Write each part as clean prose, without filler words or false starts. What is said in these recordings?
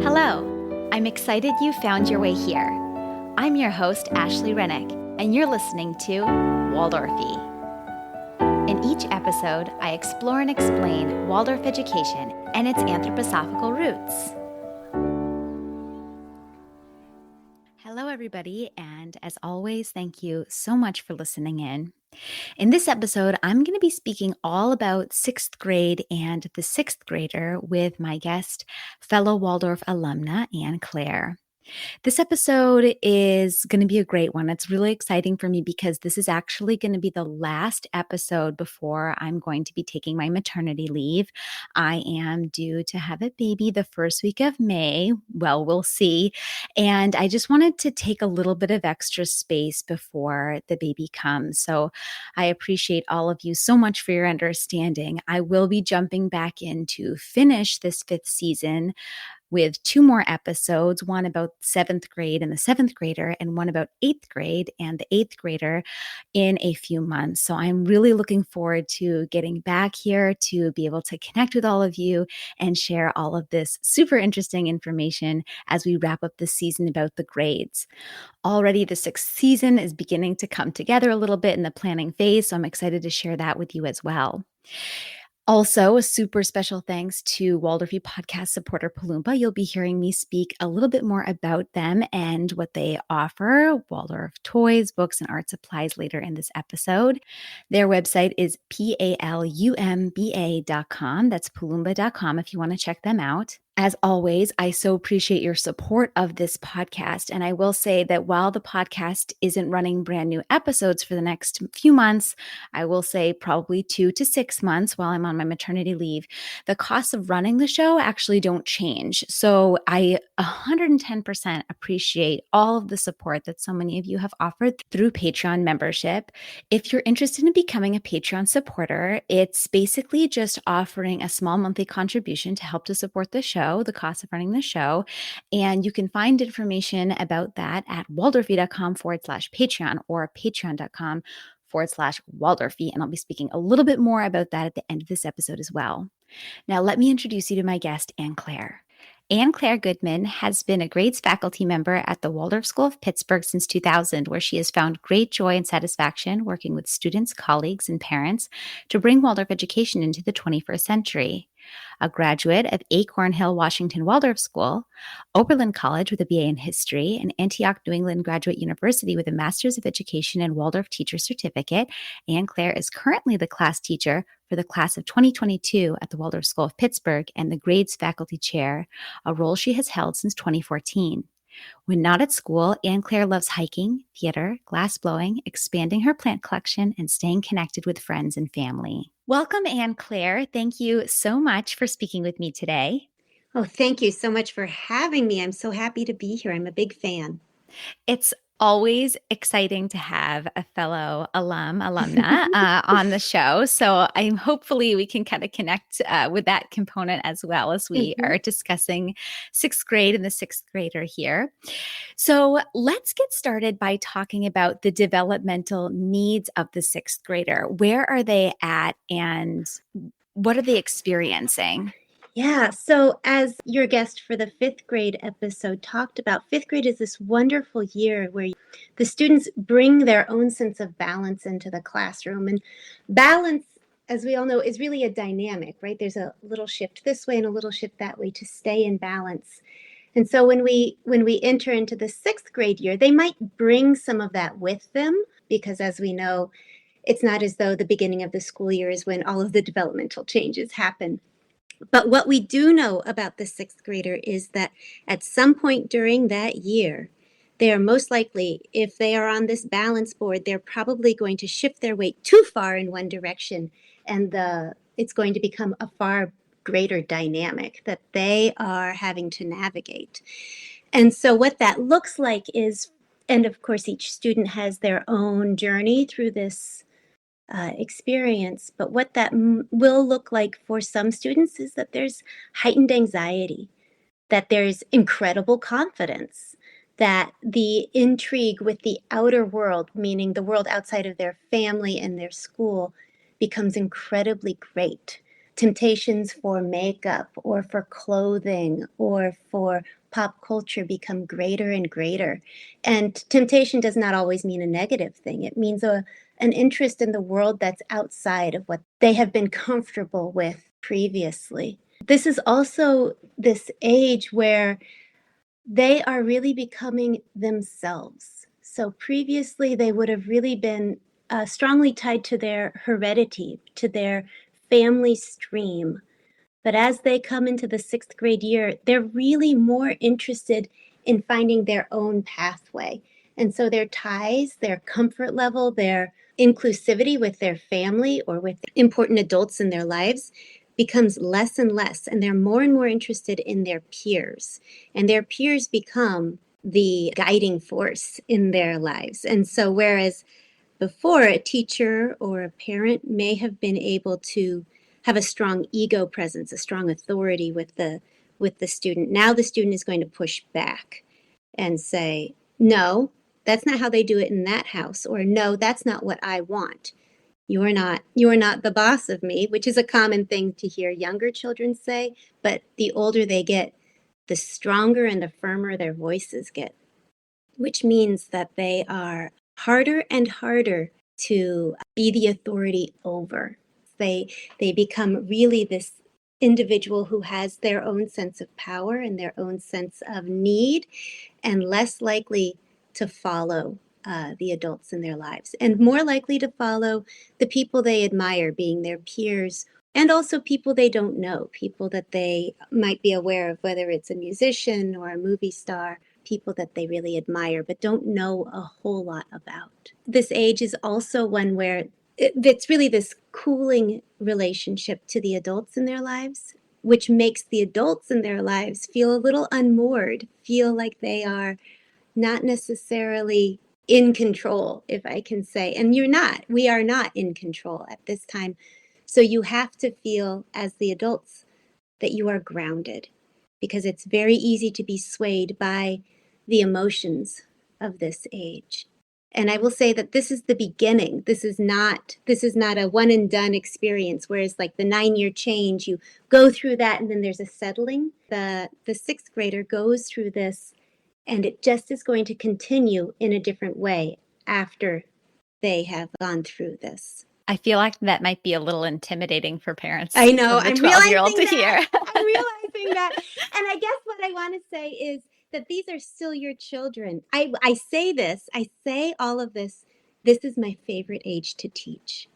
Hello, I'm excited you found your way here. I'm your host, Ashley Rennick, and you're listening to Waldorfy. In each episode, I explore and explain Waldorf education and its anthroposophical roots. Hello, everybody, and as always, thank you so much for listening in. In this episode, I'm going to be speaking all about sixth grade and the sixth grader with my guest, fellow Waldorf alumna, Anne Claire. This episode is going to be a great one. It's really exciting for me because this is actually going to be the last episode before I'm going to be taking my maternity leave. I am due to have a baby the first week of May. Well, we'll see. And I just wanted to take a little bit of extra space before the baby comes. So I appreciate all of you so much for your understanding. I will be jumping back in to finish this fifth season with two more episodes, one about seventh grade and the seventh grader, and one about eighth grade and the eighth grader in a few months. So I'm really looking forward to getting back here to be able to connect with all of you and share all of this super interesting information as we wrap up this season about the grades. Already the sixth season is beginning to come together a little bit in the planning phase, so I'm excited to share that with you as well. Also, a super special thanks to Waldorfy podcast supporter Palumba. You'll be hearing me speak a little bit more about them and what they offer, Waldorf toys, books, and art supplies later in this episode. Their website is palumba.com. That's palumba.com if you want to check them out. As always, I so appreciate your support of this podcast. And I will say that while the podcast isn't running brand new episodes for the next few months, I will say probably 2 to 6 months while I'm on my maternity leave, the costs of running the show actually don't change. So I 110% appreciate all of the support that so many of you have offered through Patreon membership. If you're interested in becoming a Patreon supporter, it's basically just offering a small monthly contribution to help to support the show, the cost of running the show. And you can find information about that at waldorfy.com/Patreon or patreon.com/Waldorfy. And I'll be speaking a little bit more about that at the end of this episode as well. Now, let me introduce you to my guest, Anne Claire. Anne Claire Goodman has been a grades faculty member at the Waldorf School of Pittsburgh since 2000, where she has found great joy and satisfaction working with students, colleagues, and parents to bring Waldorf education into the 21st century. A graduate of Acorn Hill Washington Waldorf School, Oberlin College with a BA in History, and Antioch New England Graduate University with a Master's of Education and Waldorf Teacher Certificate, Anne Claire is currently the class teacher for the class of 2022 at the Waldorf School of Pittsburgh and the grades faculty chair, a role she has held since 2014. When not at school, Anne Claire loves hiking, theater, glass blowing, expanding her plant collection, and staying connected with friends and family. Welcome, Anne Claire. Thank you so much for speaking with me today. Oh, thank you so much for having me. I'm so happy to be here. I'm a big fan. It's always exciting to have a fellow alumna on the show. So I'm hopefully we can kind of connect with that component as well as we are discussing sixth grade and the sixth grader here. So let's get started by talking about the developmental needs of the sixth grader. Where are they at and what are they experiencing? Yeah, so as your guest for the fifth grade episode talked about, fifth grade is this wonderful year where the students bring their own sense of balance into the classroom. And balance, as we all know, is really a dynamic, right? There's a little shift this way and a little shift that way to stay in balance. And so when we enter into the sixth grade year, they might bring some of that with them because, as we know, it's not as though the beginning of the school year is when all of the developmental changes happen. But what we do know about the sixth grader is that at some point during that year, they are most likely, if they are on this balance board, they're probably going to shift their weight too far in one direction, and it's going to become a far greater dynamic that they are having to navigate. And so what that looks like is, and of course each student has their own journey through this experience, but what that will look like for some students is that there's heightened anxiety, that there's incredible confidence, that the intrigue with the outer world, meaning the world outside of their family and their school, becomes incredibly great. temptations for makeup or for clothing or for pop culture become greater and greater. And temptation does not always mean a negative thing. It means an interest in the world that's outside of what they have been comfortable with previously. This is also this age where they are really becoming themselves. So previously, they would have really been strongly tied to their heredity, to their family stream. But as they come into the sixth grade year, they're really more interested in finding their own pathway. And so their ties, their comfort level, their inclusivity with their family or with important adults in their lives becomes less and less. And they're more and more interested in their peers. And their peers become the guiding force in their lives. And so, whereas before, a teacher or a parent may have been able to have a strong ego presence, a strong authority with the student. Now the student is going to push back and say, "No, that's not how they do it in that house," or "No, that's not what I want. You're not the boss of me," which is a common thing to hear younger children say, but the older they get, the stronger and the firmer their voices get, which means that they are harder and harder to be the authority over. They become really this individual who has their own sense of power and their own sense of need, and less likely to follow the adults in their lives, and more likely to follow the people they admire, being their peers, and also people they don't know, people that they might be aware of, whether it's a musician or a movie star, people that they really admire but don't know a whole lot about. This age is also one where it's really this cooling relationship to the adults in their lives, which makes the adults in their lives feel a little unmoored, feel like they are not necessarily in control, if I can say. And we are not in control at this time. So you have to feel, as the adults, that you are grounded, because it's very easy to be swayed by the emotions of this age. And I will say that this is the beginning. This is not a one and done experience, whereas like the 9-year change, you go through that and then there's a settling. The sixth grader goes through this, and it just is going to continue in a different way after they have gone through this. I feel like that might be a little intimidating for parents I know. of the I'm 12-year-old to realizing hear. that. I'm realizing that. And I guess what I want to say is that these are still your children. I say all of this. This is my favorite age to teach.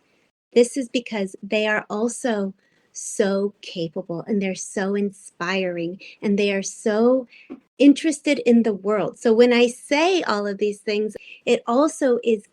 This is because they are also so capable, and they're so inspiring, and they are so interested in the world. So when I say all of these things, it also is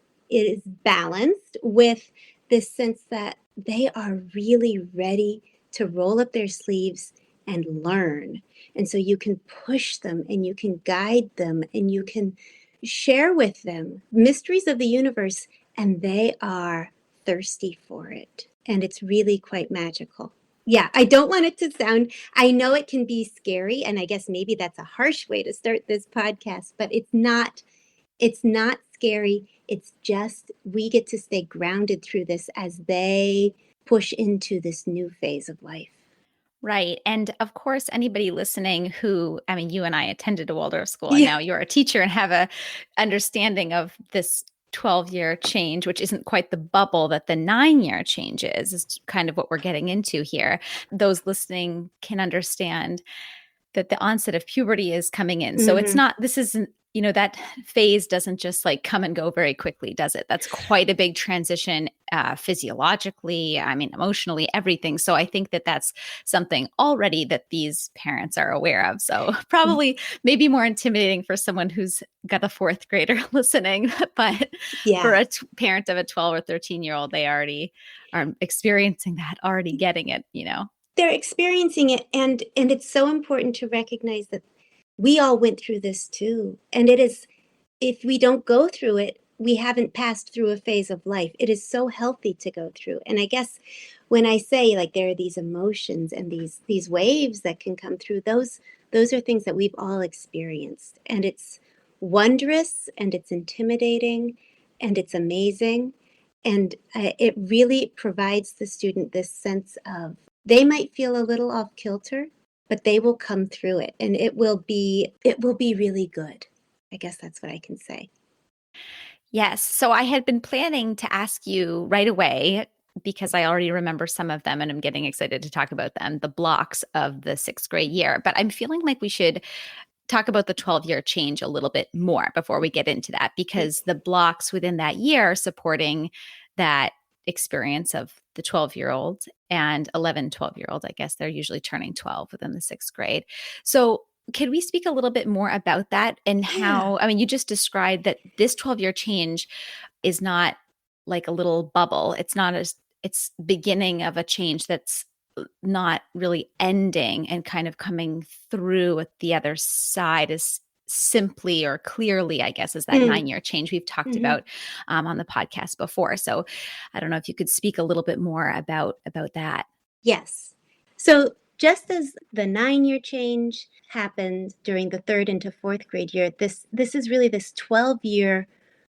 balanced with this sense that they are really ready to roll up their sleeves and learn. And so you can push them and you can guide them and you can share with them mysteries of the universe, and they are thirsty for it. And it's really quite magical. Yeah, I don't want it to sound, I know it can be scary, and I guess maybe that's a harsh way to start this podcast, but it's not scary. It's just we get to stay grounded through this as they push into this new phase of life. Right. And of course, anybody listening who, I mean, you and I attended a Waldorf school, and Yeah. now you're a teacher and have a understanding of this 12-year change, which isn't quite the bubble that the 9-year change is kind of what we're getting into here. Those listening can understand that the onset of puberty is coming in. So it's not, this isn't, that phase doesn't just like come and go very quickly, does it? That's quite a big transition physiologically, I mean, emotionally, everything. So I think that that's something already that these parents are aware of. So probably maybe more intimidating for someone who's got a fourth grader listening, but for a parent of a 12 or 13-year-old, they already are experiencing that, already getting it, They're experiencing it, and it's so important to recognize that we all went through this too. And it is, if we don't go through it, we haven't passed through a phase of life. It is so healthy to go through. And I guess when I say like there are these emotions and these waves that can come through, those are things that we've all experienced. And it's wondrous, and it's intimidating, and it's amazing. And it really provides the student this sense of They might feel a little off kilter, but they will come through it, and it will be really good. I guess that's what I can say. Yes. So I had been planning to ask you right away because I already remember some of them and I'm getting excited to talk about them, the blocks of the sixth grade year. But I'm feeling like we should talk about the 12-year change a little bit more before we get into that, because the blocks within that year supporting that experience of the 12-year-old and 11, 12-year-old, I guess they're usually turning 12 within the sixth grade. So can we speak a little bit more about that and Yeah. how, I mean, you just described that this 12-year change is not like a little bubble. It's not as, it's beginning of a change that's not really ending and kind of coming through at the other side as simply or clearly, I guess, as that Mm, 9-year change we've talked mhm. about on the podcast before. So I don't know if you could speak a little bit more about that. Yes. So just as the 9-year change happened during the third into fourth grade year, this is really this 12-year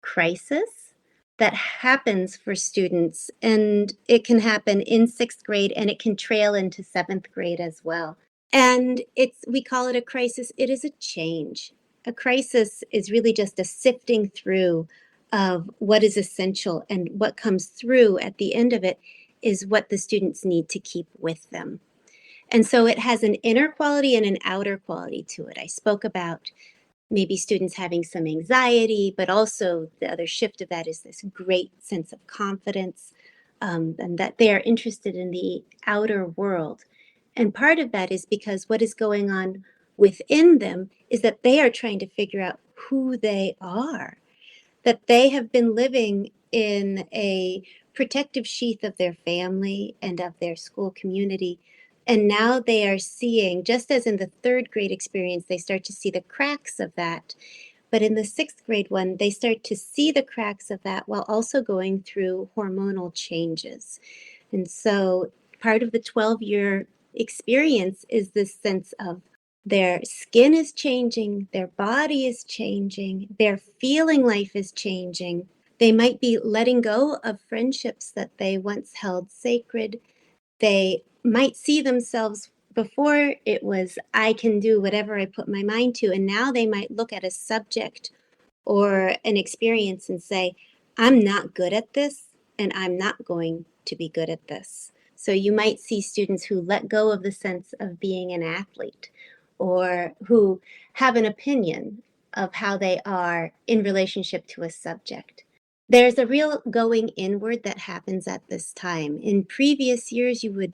crisis that happens for students, and it can happen in sixth grade and it can trail into seventh grade as well. And we call it a crisis. It is a change. A crisis is really just a sifting through of what is essential, and what comes through at the end of it is what the students need to keep with them. And so it has an inner quality and an outer quality to it. I spoke about maybe students having some anxiety, but also the other shift of that is this great sense of confidence, and that they are interested in the outer world. And part of that is because what is going on within them is that they are trying to figure out who they are, that they have been living in a protective sheath of their family and of their school community. And now they are seeing, just as in the third grade experience, they start to see the cracks of that. But in the sixth grade one, they start to see the cracks of that while also going through hormonal changes. And so part of the 12-year experience is this sense of their skin is changing, their body is changing, their feeling life is changing. They might be letting go of friendships that they once held sacred. They might see themselves, before it was, I can do whatever I put my mind to. And now they might look at a subject or an experience and say, I'm not good at this, and I'm not going to be good at this. So you might see students who let go of the sense of being an athlete, or who have an opinion of how they are in relationship to a subject. There's a real going inward that happens at this time. In previous years, you would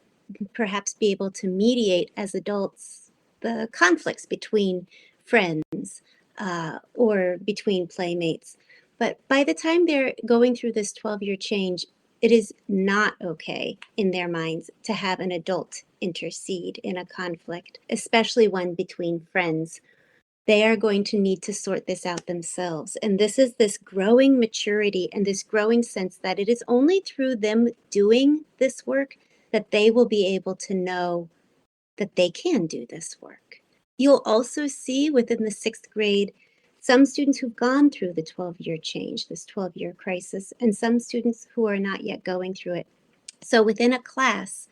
perhaps be able to mediate as adults the conflicts between friends, or between playmates. But by the time they're going through this 12-year change, it is not okay in their minds to have an adult intercede in a conflict, especially one between friends. They are going to need to sort this out themselves. And this is this growing maturity and this growing sense that it is only through them doing this work that they will be able to know that they can do this work. You'll also see within the sixth grade some students who've gone through the 12-year change, this 12-year crisis, and some students who are not yet going through it. So within a class,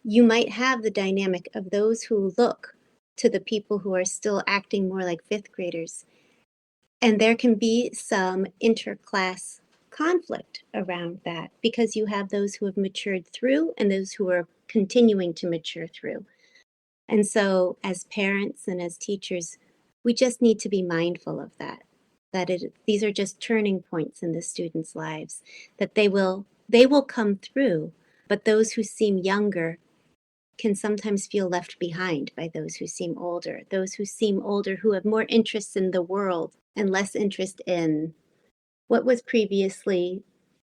you might have the dynamic of those who look to the people who are still acting more like fifth graders. And there can be some interclass conflict around that, because you have those who have matured through and those who are continuing to mature through. And so, as parents and as teachers, we just need to be mindful of that. These are just turning points in the students' lives. That they will come through, but those who seem younger can sometimes feel left behind by those who seem older. Those who seem older, who have more interest in the world and less interest in what was previously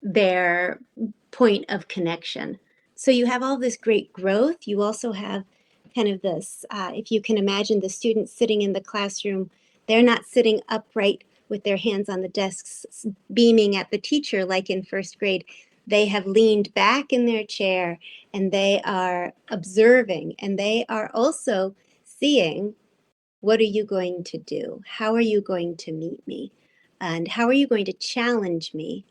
their point of connection. So you have all this great growth. You also have kind of this, if you can imagine the students sitting in the classroom, they're not sitting upright with their hands on the desks, beaming at the teacher like in first grade. They have leaned back in their chair and they are observing, and they are also seeing, what are you going to do? How are you going to meet me? And how are you going to challenge me?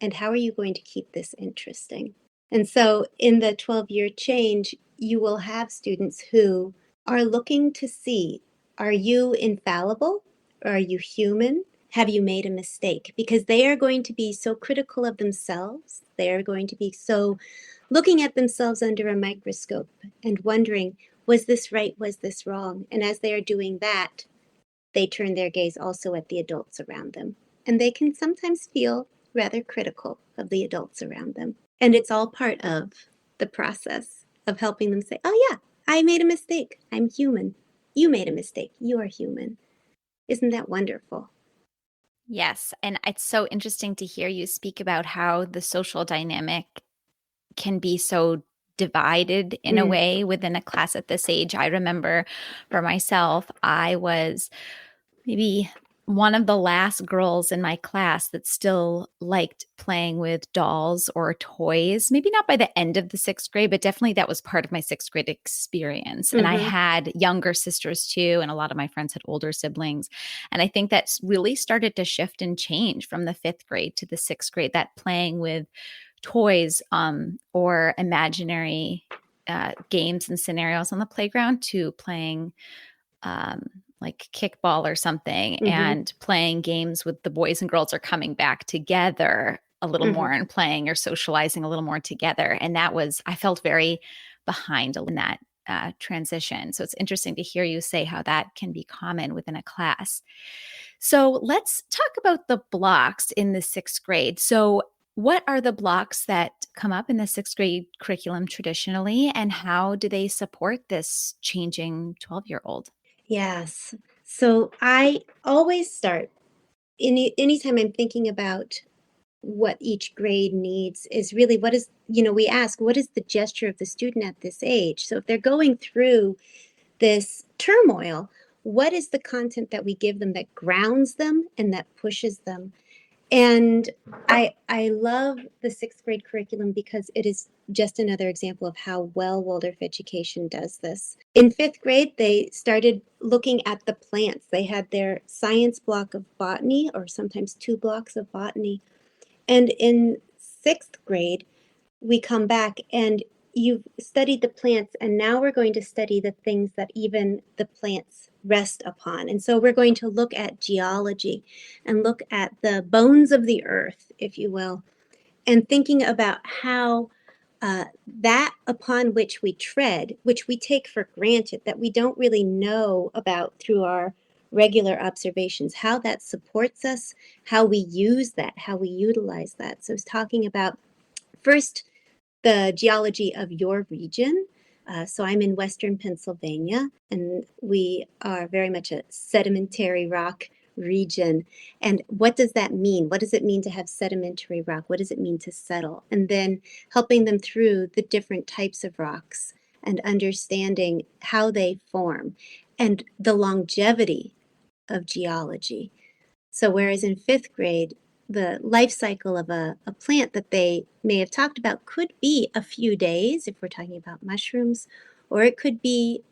And how are you going to keep this interesting? And so in the 12-year change, you will have students who are looking to see, are you infallible? Are you human? Have you made a mistake? Because they are going to be so critical of themselves. They are going to be so looking at themselves under a microscope and wondering, was this right? Was this wrong? And as they are doing that, they turn their gaze also at the adults around them. And they can sometimes feel rather critical of the adults around them. And it's all part of the process of helping them say, oh, yeah, I made a mistake. I'm human. You made a mistake. You are human. Isn't that wonderful? Yes. And it's so interesting to hear you speak about how the social dynamic can be so divided in a Mm. way within a class at this age. I remember for myself, I was maybe one of the last girls in my class that still liked playing with dolls or toys. Maybe not by the end of the sixth grade, but definitely that was part of my sixth grade experience. And I Mm-hmm. had younger sisters too, and a lot of my friends had older siblings. And I think that's really started to shift and change from the fifth grade to the sixth grade, that playing with toys or imaginary games and scenarios on the playground to playing um, like kickball or something Mm-hmm. and playing games with the boys and girls are coming back together a little Mm-hmm. more and playing or socializing a little more together. And that was, I felt very behind in that transition. So it's interesting to hear you say how that can be common within a class. So let's talk about the blocks in the sixth grade. So, what are the blocks that come up in the sixth grade curriculum traditionally, and how do they support this changing 12-year-old? Yes. So I always start anytime I'm thinking about what each grade needs is really what is, we ask, what is the gesture of the student at this age? So if they're going through this turmoil, what is the content that we give them that grounds them and that pushes them? And I love the sixth grade curriculum because it is just another example of how well Waldorf education does this. In fifth grade, they started looking at the plants. They had their science block of botany, or sometimes two blocks of botany. And in sixth grade, we come back and you've studied the plants, and now we're going to study the things that even the plants rest upon. And so we're going to look at geology and look at the bones of the earth, if you will, and thinking about how that upon which we tread, which we take for granted, that we don't really know about through our regular observations, how that supports us, how we use that, how we utilize that. So it's talking about first the geology of your region. So I'm in Western Pennsylvania, and we are very much a sedimentary rock region. And what does that mean? What does it mean to have sedimentary rock? What does it mean to settle? And then helping them through the different types of rocks and understanding how they form and the longevity of geology. So whereas in fifth grade, the life cycle of a plant that they may have talked about could be a few days if we're talking about mushrooms, or it could be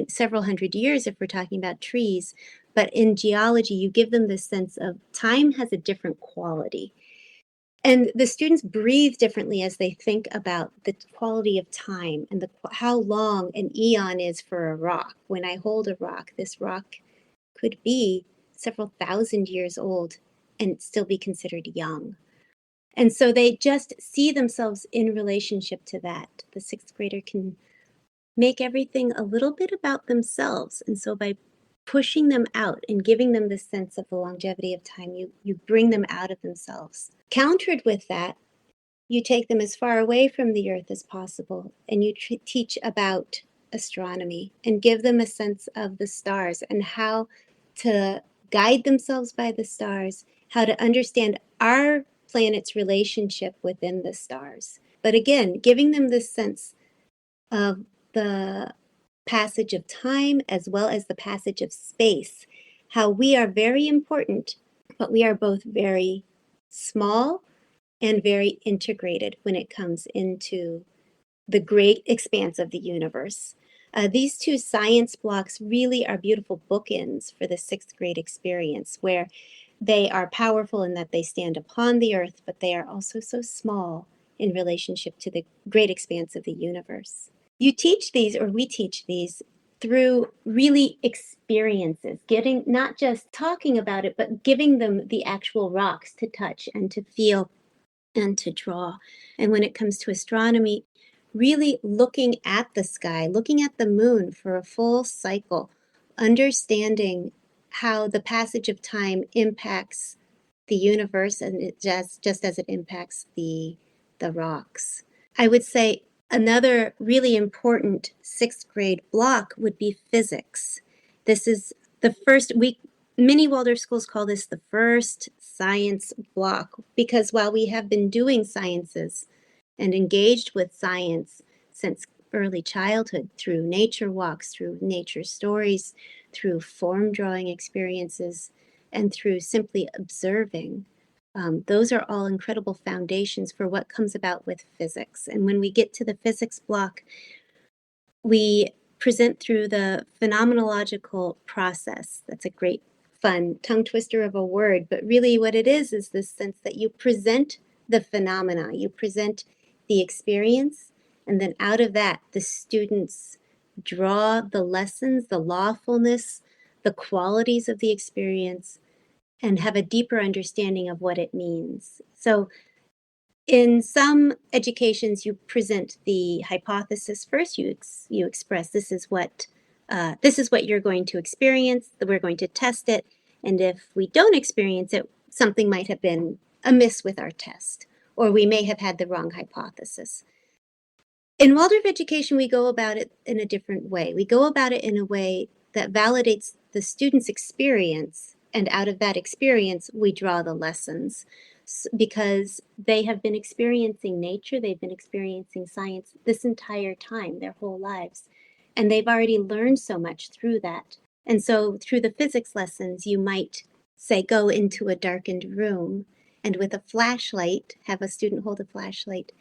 several hundred years if we're talking about trees. But in geology, you give them this sense of time has a different quality. And the students breathe differently as they think about the quality of time and how long an eon is for a rock. When I hold a rock, this rock could be several thousand years old and still be considered young. And so they just see themselves in relationship to that. The sixth grader can make everything a little bit about themselves. And so by pushing them out and giving them this sense of the longevity of time, you bring them out of themselves. Countered with that, you take them as far away from the earth as possible and you teach about astronomy and give them a sense of the stars and how to guide themselves by the stars, how to understand our planet's relationship within the stars. But again, giving them this sense of the passage of time as well as the passage of space, how we are very important, but we are both very small and very integrated when it comes into the great expanse of the universe. These two science blocks really are beautiful bookends for the sixth grade experience, where they are powerful in that they stand upon the earth, but they are also so small in relationship to the great expanse of the universe. You teach these, or we teach these, through really experiences, getting, not just talking about it, but giving them the actual rocks to touch and to feel and to draw. And when it comes to astronomy, really looking at the sky, looking at the moon for a full cycle, understanding how the passage of time impacts the universe, and it just as it impacts the rocks. I would say another really important sixth grade block would be physics. This is the first week. Many Waldorf schools call this the first science block, because while we have been doing sciences and engaged with science since early childhood, through nature walks, through nature stories, through form drawing experiences, and through simply observing, those are all incredible foundations for what comes about with physics. And when we get to the physics block, we present through the phenomenological process. That's a great, fun tongue twister of a word, but really what it is this sense that you present the phenomena, you present the experience, and then out of that, the students draw the lessons, the lawfulness, the qualities of the experience, and have a deeper understanding of what it means. So in some educations, you present the hypothesis first. You express this is what you're going to experience. That we're going to test it, and if we don't experience it, something might have been amiss with our test, or we may have had the wrong hypothesis. In Waldorf education, we go about it in a different way. We go about it in a way that validates the student's experience, and out of that experience, we draw the lessons, because they have been experiencing nature, they've been experiencing science this entire time, their whole lives, and they've already learned so much through that. And so through the physics lessons, you might say, go into a darkened room, and with a flashlight, have a student hold a flashlight,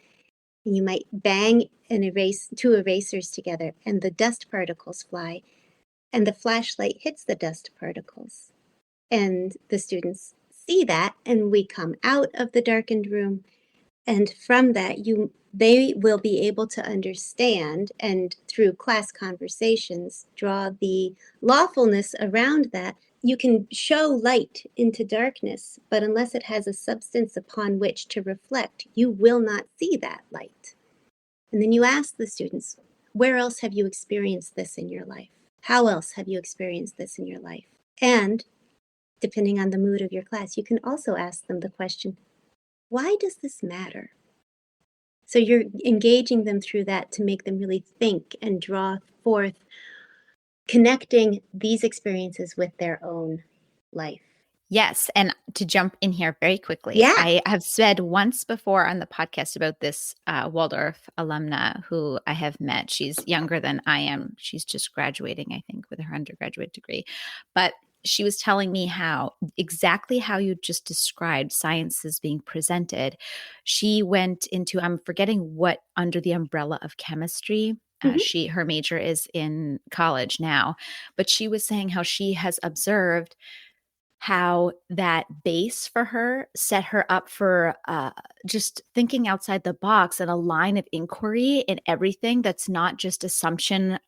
and you might bang two erasers together, and the dust particles fly, and the flashlight hits the dust particles. And the students see that, and we come out of the darkened room, and from that, they will be able to understand, and through class conversations, draw the lawfulness around that. You can show light into darkness, but unless it has a substance upon which to reflect, you will not see that light. And then you ask the students, where else have you experienced this in your life? How else have you experienced this in your life? And depending on the mood of your class, you can also ask them the question, why does this matter? So you're engaging them through that to make them really think and draw forth, connecting these experiences with their own life. Yes. And to jump in here very quickly, Yeah. I have said once before on the podcast about this Waldorf alumna who I have met. She's younger than I am. She's just graduating, I think, with her undergraduate degree. But she was telling me exactly how you just described science is being presented. She went into, I'm forgetting what, under the umbrella of chemistry. Her major is in college now, but she was saying how she has observed how that base for her set her up for just thinking outside the box and a line of inquiry in everything that's not just assumption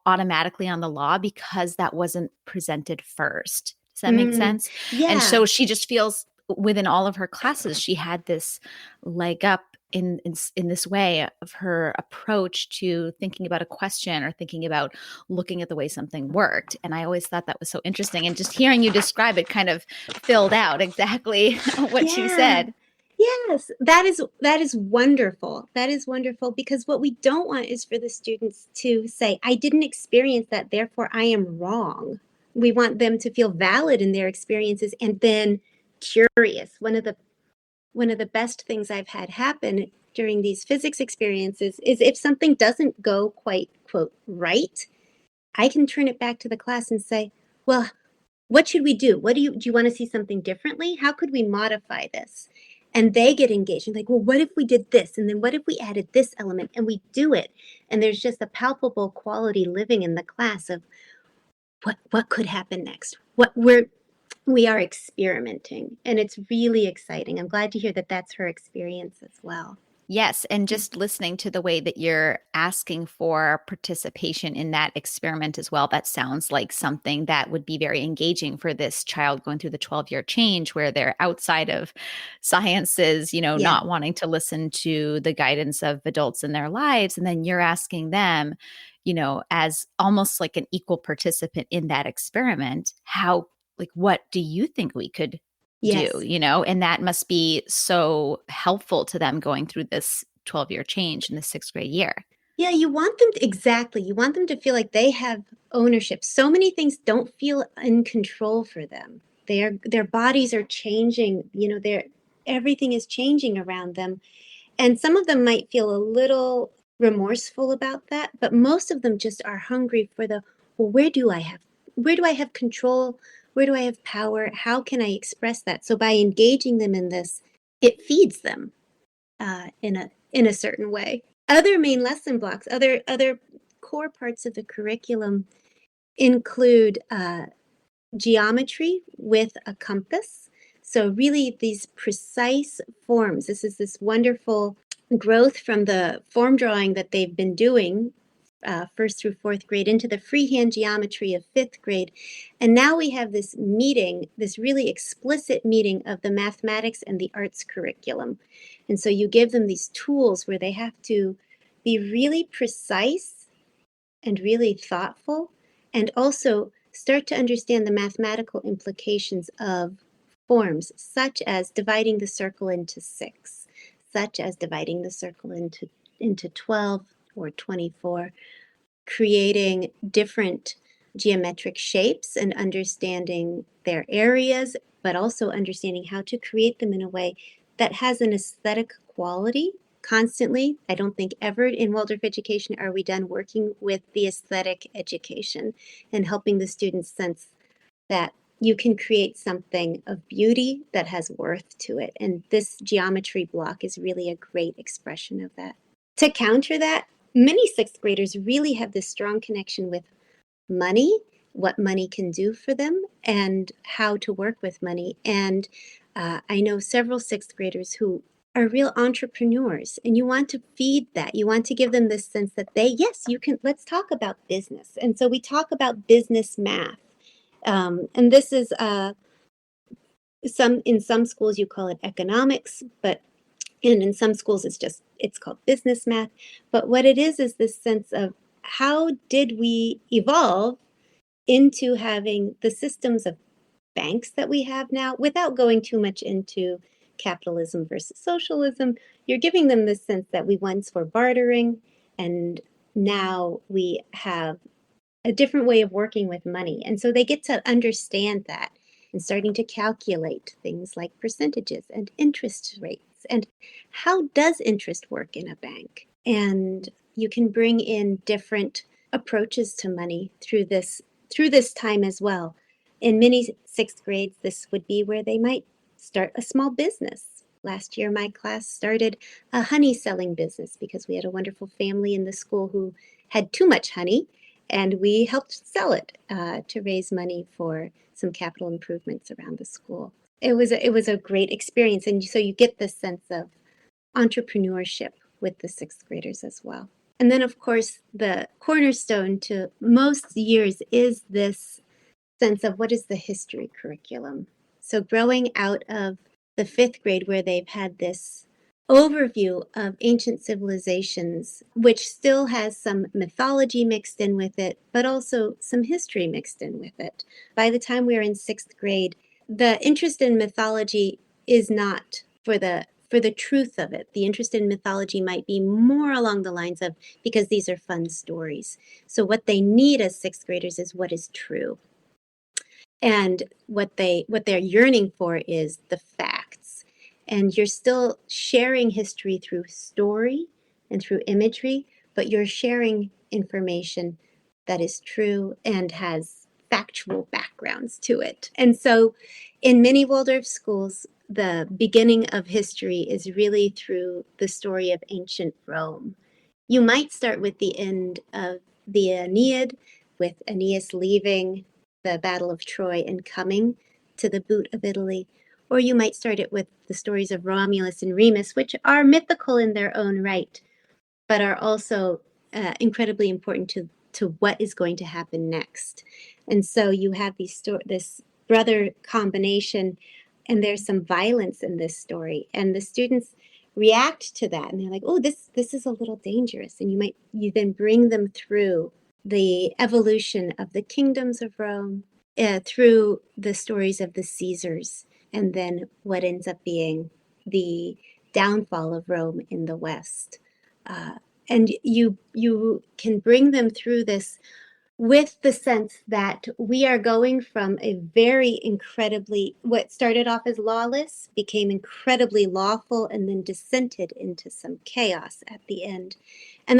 automatically on the law, because that wasn't presented first. Does that make sense? And Yeah. so she just feels within all of her classes, she had this leg up in this way of her approach to thinking about a question or thinking about looking at the way something worked. And I always thought that was so interesting. And just hearing you describe it kind of filled out exactly what she Yeah. said. Yes, that is wonderful. That is wonderful, because what we don't want is for the students to say, I didn't experience that, therefore I am wrong. We want them to feel valid in their experiences and then curious. One of the best things I've had happen during these physics experiences is if something doesn't go quite, quote, right, I can turn it back to the class and say, well, what should we do? Do you want to see something differently? How could we modify this? And they get engaged and like, well, what if we did this? And then what if we added this element, and we do it? And there's just a palpable quality living in the class of what could happen next? We are experimenting, and it's really exciting. I'm glad to hear that that's her experience as well. Yes, and just listening to the way that you're asking for participation in that experiment as well, that sounds like something that would be very engaging for this child going through the 12-year change where they're outside of sciences, Yeah. not wanting to listen to the guidance of adults in their lives. And then you're asking them, as almost like an equal participant in that experiment, what do you think we could do, Yes. and that must be so helpful to them going through this 12-year change in the sixth grade year. Yeah, you want them to, exactly. You want them to feel like they have ownership. So many things don't feel in control for them. Their bodies are changing, everything is changing around them. And some of them might feel a little remorseful about that, but most of them just are hungry for well, where do I have control? Where do I have power? How can I express that? So by engaging them in this, it feeds them in a certain way. Other main lesson blocks, other core parts of the curriculum include geometry with a compass. So really these precise forms. This is this wonderful growth from the form drawing that they've been doing first through fourth grade into the freehand geometry of fifth grade. And now we have this meeting, this really explicit meeting of the mathematics and the arts curriculum. And so you give them these tools where they have to be really precise and really thoughtful, and also start to understand the mathematical implications of forms, such as dividing the circle into 6, such as dividing the circle into 12 or 24, creating different geometric shapes and understanding their areas, but also understanding how to create them in a way that has an aesthetic quality constantly. I don't think ever in Waldorf education are we done working with the aesthetic education and helping the students sense that you can create something of beauty that has worth to it. And this geometry block is really a great expression of that. To counter that, many sixth graders really have this strong connection with money, what money can do for them, and how to work with money. And I know several sixth graders who are real entrepreneurs, and you want to feed that. You want to give them this sense that yes, you can, let's talk about business. And so we talk about business math. And this is in some schools you call it economics, and in some schools it's called business math. But what it is this sense of how did we evolve into having the systems of banks that we have now without going too much into capitalism versus socialism. You're giving them this sense that we once were bartering, and now we have a different way of working with money. And so they get to understand that and starting to calculate things like percentages and interest rates and how does interest work in a bank. And you can bring in different approaches to money through this time as well. In many sixth grades, this would be where they might start a small business. Last year, my class started a honey selling business because we had a wonderful family in the school who had too much honey, and we helped sell it to raise money for some capital improvements around the school. It was a great experience, and so you get this sense of entrepreneurship with the sixth graders as well. And then, of course, the cornerstone to most years is this sense of what is the history curriculum. So growing out of the fifth grade where they've had this overview of ancient civilizations, which still has some mythology mixed in with it, but also some history mixed in with it. By the time we're in sixth grade, the interest in mythology is not for the truth of it. The interest in mythology might be more along the lines of because these are fun stories. So what they need as sixth graders is what is true. And what they're yearning for is the facts. And you're still sharing history through story and through imagery, but you're sharing information that is true and has factual backgrounds to it. And so in many Waldorf schools, the beginning of history is really through the story of ancient Rome. You might start with the end of the Aeneid, with Aeneas leaving the Battle of Troy and coming to the boot of Italy. Or you might start it with the stories of Romulus and Remus, which are mythical in their own right, but are also incredibly important to what is going to happen next. And so you have this brother combination, and there's some violence in this story, and the students react to that, and they're like, "Oh, this is a little dangerous." And you then bring them through the evolution of the kingdoms of Rome, through the stories of the Caesars, and then what ends up being the downfall of Rome in the West. And you can bring them through this with the sense that we are going from a very incredibly, what started off as lawless became incredibly lawful and then descended into some chaos at the end. And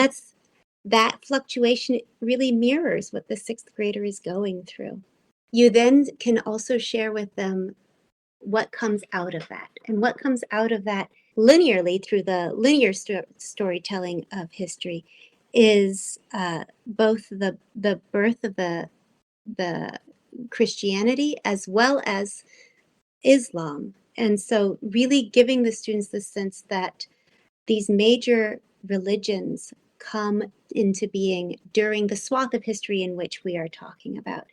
that fluctuation really mirrors what the sixth grader is going through. You then can also share with them what comes out of that. And what comes out of that linearly through the linear storytelling of history is both the birth of the Christianity as well as Islam. And so really giving the students the sense that these major religions come into being during the swath of history in which we are talking about.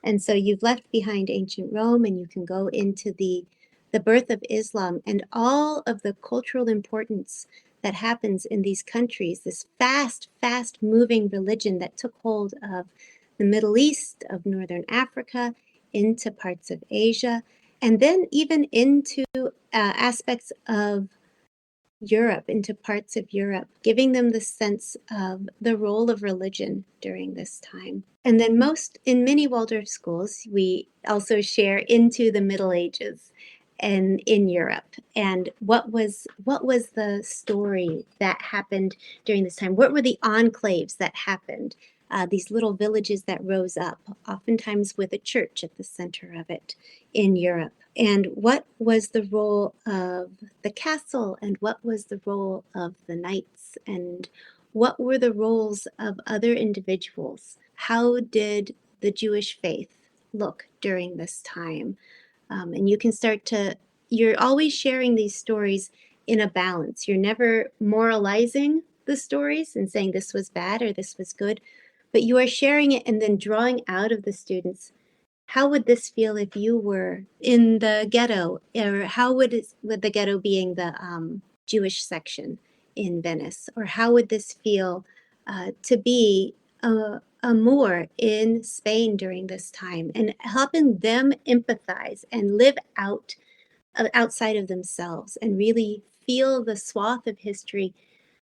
And so you've left behind ancient Rome, and you can go into the birth of Islam and all of the cultural importance that happens in these countries, this fast moving religion that took hold of the Middle East, of Northern Africa, into parts of Asia, and then even into aspects of Europe, into parts of Europe, giving them the sense of the role of religion during this time. And then in many Waldorf schools, we also share into the Middle Ages and in Europe. And what was the story that happened during this time? What were the enclaves that happened? These little villages that rose up, oftentimes with a church at the center of it in Europe. And what was the role of the castle, and what was the role of the knights, and what were the roles of other individuals? How did the Jewish faith look during this time? And you can you're always sharing these stories in a balance. You're never moralizing the stories and saying this was bad or this was good, but you are sharing it and then drawing out of the students, how would this feel if you were in the ghetto? Or how would the ghetto being the Jewish section in Venice? Or how would this feel to be a Moor in Spain during this time? And helping them empathize and live outside of themselves and really feel the swath of history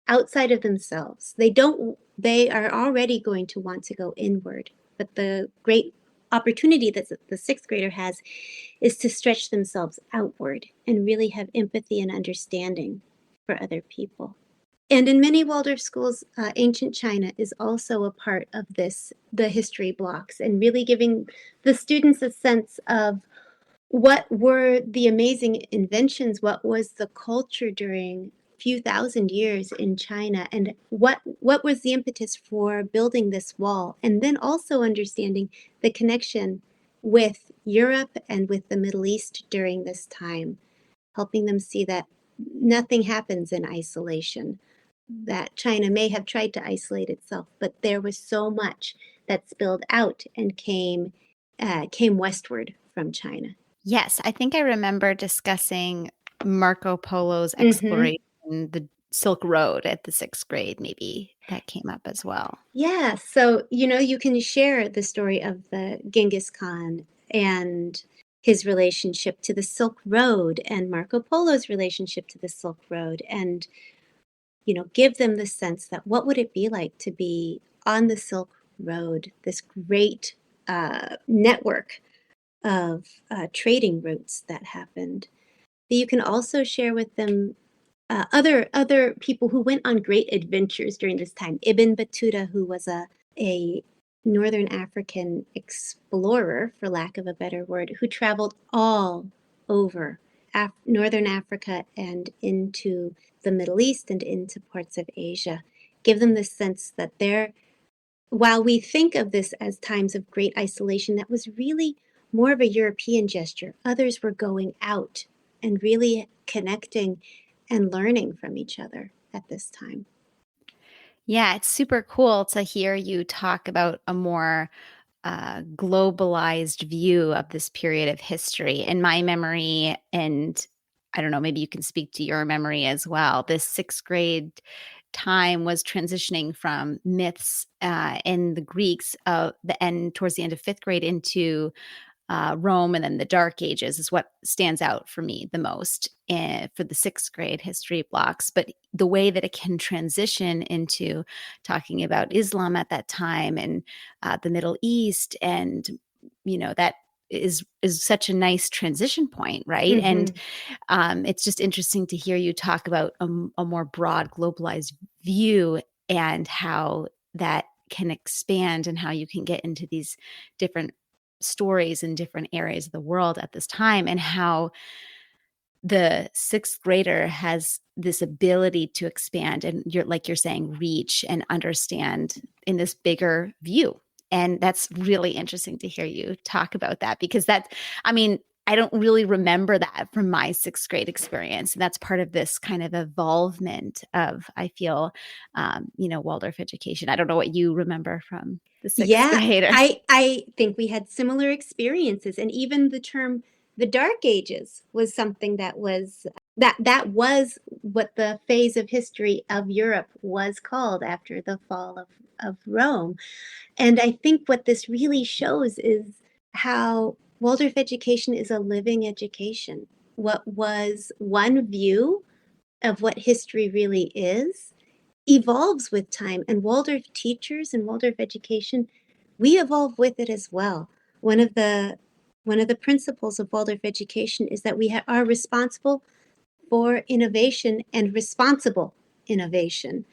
outside of themselves. They are already going to want to go inward, but the great opportunity that the sixth grader has is to stretch themselves outward and really have empathy and understanding for other people. And in many Waldorf schools, ancient China is also a part of the history blocks, and really giving the students a sense of what were the amazing inventions, what was the culture during few thousand years in China, and what was the impetus for building this wall, and then also understanding the connection with Europe and with the Middle East during this time, helping them see that nothing happens in isolation, that China may have tried to isolate itself, but there was so much that spilled out and came westward from China. Yes, I think I remember discussing Marco Polo's Mm-hmm. exploration, the Silk Road at the sixth grade, maybe that came up as well. Yeah, so you can share the story of the Genghis Khan and his relationship to the Silk Road and Marco Polo's relationship to the Silk Road, and give them the sense that what would it be like to be on the Silk Road, this great network of trading routes that happened. But you can also share with them other people who went on great adventures during this time. Ibn Battuta, who was a Northern African explorer, for lack of a better word, who traveled all over Northern Africa and into the Middle East and into parts of Asia. Give them the sense that while we think of this as times of great isolation, that was really more of a European gesture. Others were going out and really connecting and learning from each other at this time. Yeah, it's super cool to hear you talk about a more globalized view of this period of history. In my memory, and I don't know, maybe you can speak to your memory as well, this sixth grade time was transitioning from myths in the Greeks of the end towards the end of fifth grade into Rome and then the Dark Ages is what stands out for me the most for the sixth grade history blocks. But the way that it can transition into talking about Islam at that time and the Middle East, and that is such a nice transition point, right? And Mm-hmm. it's just interesting to hear you talk about a more broad, globalized view and how that can expand and how you can get into these different stories in different areas of the world at this time, and how the sixth grader has this ability to expand and you're saying, reach and understand in this bigger view. And that's really interesting to hear you talk about that, because I don't really remember that from my sixth grade experience. And that's part of this kind of evolvement of, I feel, Waldorf education. I don't know what you remember from the sixth Yeah, grader. I think we had similar experiences, and even the term the Dark Ages was something that was what the phase of history of Europe was called after the fall of Rome. And I think what this really shows is how Waldorf education is a living education. What was one view of what history really is evolves with time, and Waldorf teachers and Waldorf education, we evolve with it as well. One of the one of the principles of Waldorf education is that we are responsible for innovation and responsible innovation.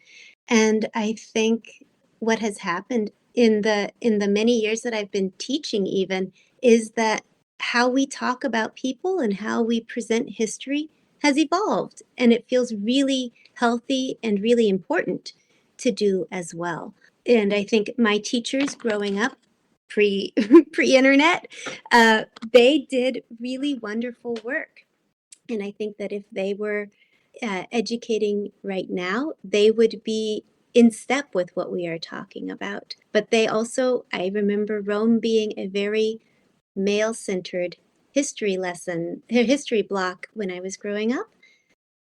And I think what has happened in the many years that I've been teaching even is that how we talk about people and how we present history has evolved, and it feels really healthy and really important to do as well. And I think my teachers growing up pre pre-internet, they did really wonderful work. And I think that if they were educating right now, they would be in step with what we are talking about. But they also, I remember Rome being a very male centered history lesson, history block when I was growing up.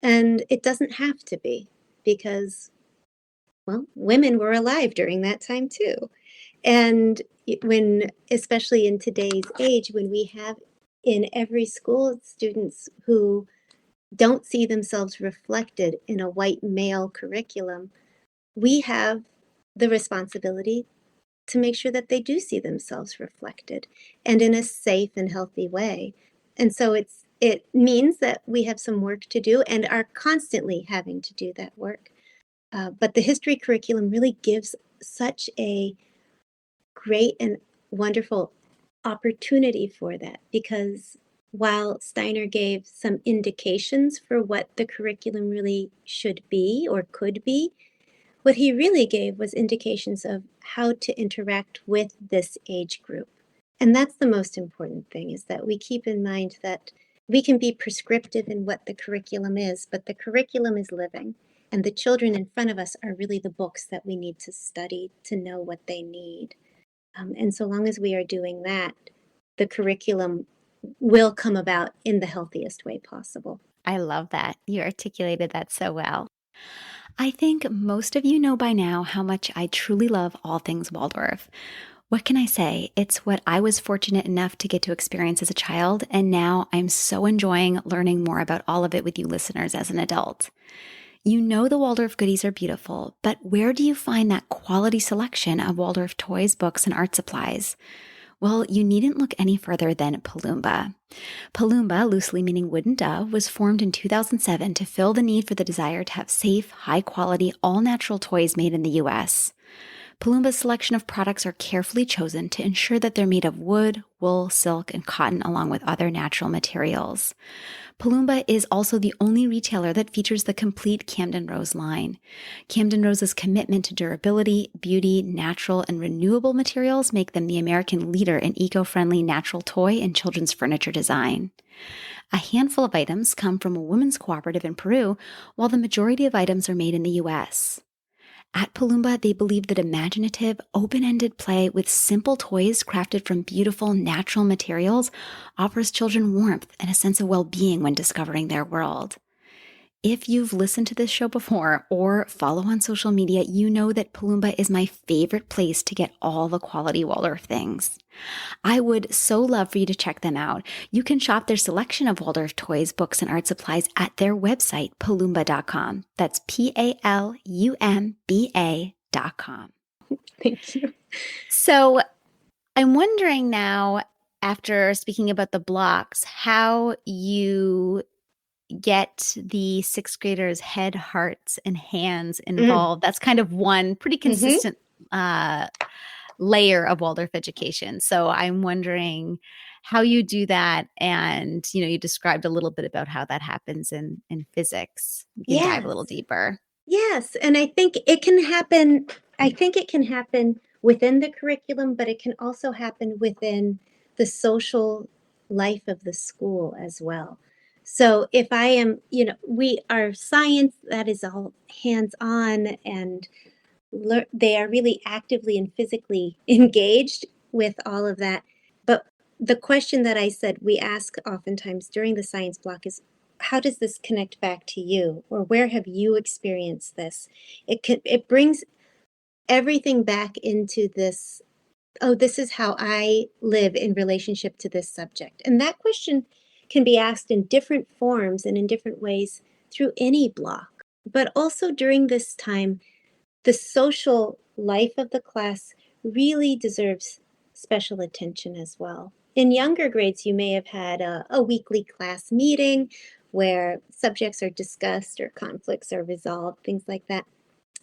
And it doesn't have to be, because, well, women were alive during that time too. And when, especially in today's age, when we have in every school students who don't see themselves reflected in a white male curriculum, we have the responsibility to make sure that they do see themselves reflected and in a safe and healthy way. And so it means that we have some work to do and are constantly having to do that work. But the history curriculum really gives such a great and wonderful opportunity for that, because while Steiner gave some indications for what the curriculum really should be or could be, what he really gave was indications of how to interact with this age group. And that's the most important thing, is that we keep in mind that we can be prescriptive in what the curriculum is, but the curriculum is living. And the children in front of us are really the books that we need to study to know what they need. And so long as we are doing that, the curriculum will come about in the healthiest way possible. I love that. You articulated that so well. I think most of you know by now how much I truly love all things Waldorf. What can I say? It's what I was fortunate enough to get to experience as a child, and now I'm so enjoying learning more about all of it with you listeners as an adult. You know the Waldorf goodies are beautiful, but where do you find that quality selection of Waldorf toys, books, and art supplies? Well, you needn't look any further than Palumba. Palumba, loosely meaning wooden dove, was formed in 2007 to fill the need for the desire to have safe, high quality, all natural toys made in the US. Palumba's selection of products are carefully chosen to ensure that they're made of wood, wool, silk, and cotton, along with other natural materials. Palumba is also the only retailer that features the complete Camden Rose line. Camden Rose's commitment to durability, beauty, natural, and renewable materials make them the American leader in eco-friendly natural toy and children's furniture design. A handful of items come from a women's cooperative in Peru, while the majority of items are made in the US. At Palumba, they believe that imaginative, open-ended play with simple toys crafted from beautiful, natural materials offers children warmth and a sense of well-being when discovering their world. If you've listened to this show before or follow on social media, you know that Palumba is my favorite place to get all the quality Waldorf things. I would so love for you to check them out. You can shop their selection of Waldorf toys, books, and art supplies at their website, palumba.com. That's PALUMBA.com. Thank you. So I'm wondering now, after speaking about the blocks, how you get the sixth graders' head, hearts, and hands Mm. involved. That's kind of one pretty Mm-hmm. consistent layer of Waldorf education. So I'm wondering how you do that. And, you described a little bit about how that happens in physics. We can dive a little Yes. deeper. Yes. And I think it can happen. I think it can happen within the curriculum, but it can also happen within the social life of the school as well. So if I am, we are science, that is all hands on, and they are really actively and physically engaged with all of that. But the question that I said we ask oftentimes during the science block is, how does this connect back to you, or where have you experienced this? It brings everything back into this. Oh, this is how I live in relationship to this subject. And that question can be asked in different forms and in different ways through any block. But also during this time, the social life of the class really deserves special attention as well. In younger grades, you may have had a weekly class meeting where subjects are discussed or conflicts are resolved, things like that.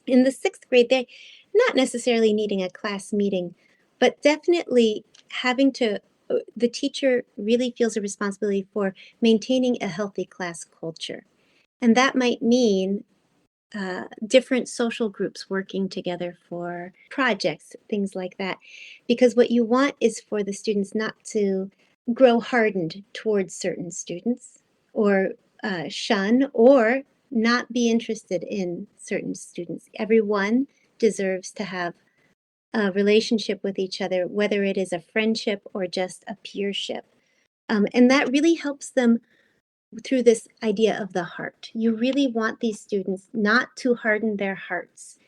In the sixth grade, they're not necessarily needing a class meeting, but definitely the teacher really feels a responsibility for maintaining a healthy class culture. And that might mean different social groups working together for projects, things like that. Because what you want is for the students not to grow hardened towards certain students, or shun or not be interested in certain students. Everyone deserves to have a relationship with each other, whether it is a friendship or just a peership. And that really helps them through this idea of the heart. You really want these students not to harden their hearts.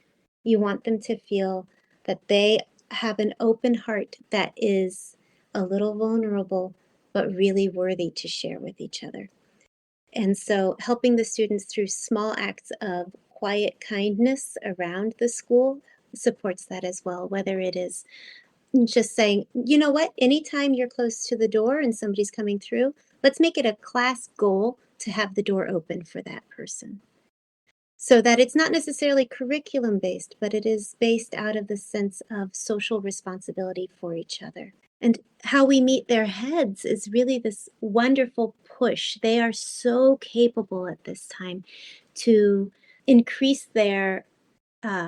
You want them to feel that they have an open heart that is a little vulnerable, but really worthy to share with each other. And so helping the students through small acts of quiet kindness around the school supports that as well, whether it is just saying, you know what, anytime you're close to the door and somebody's coming through, let's make it a class goal to have the door open for that person. So that it's not necessarily curriculum based, but it is based out of the sense of social responsibility for each other. And how we meet their heads is really this wonderful push. They are so capable at this time to increase their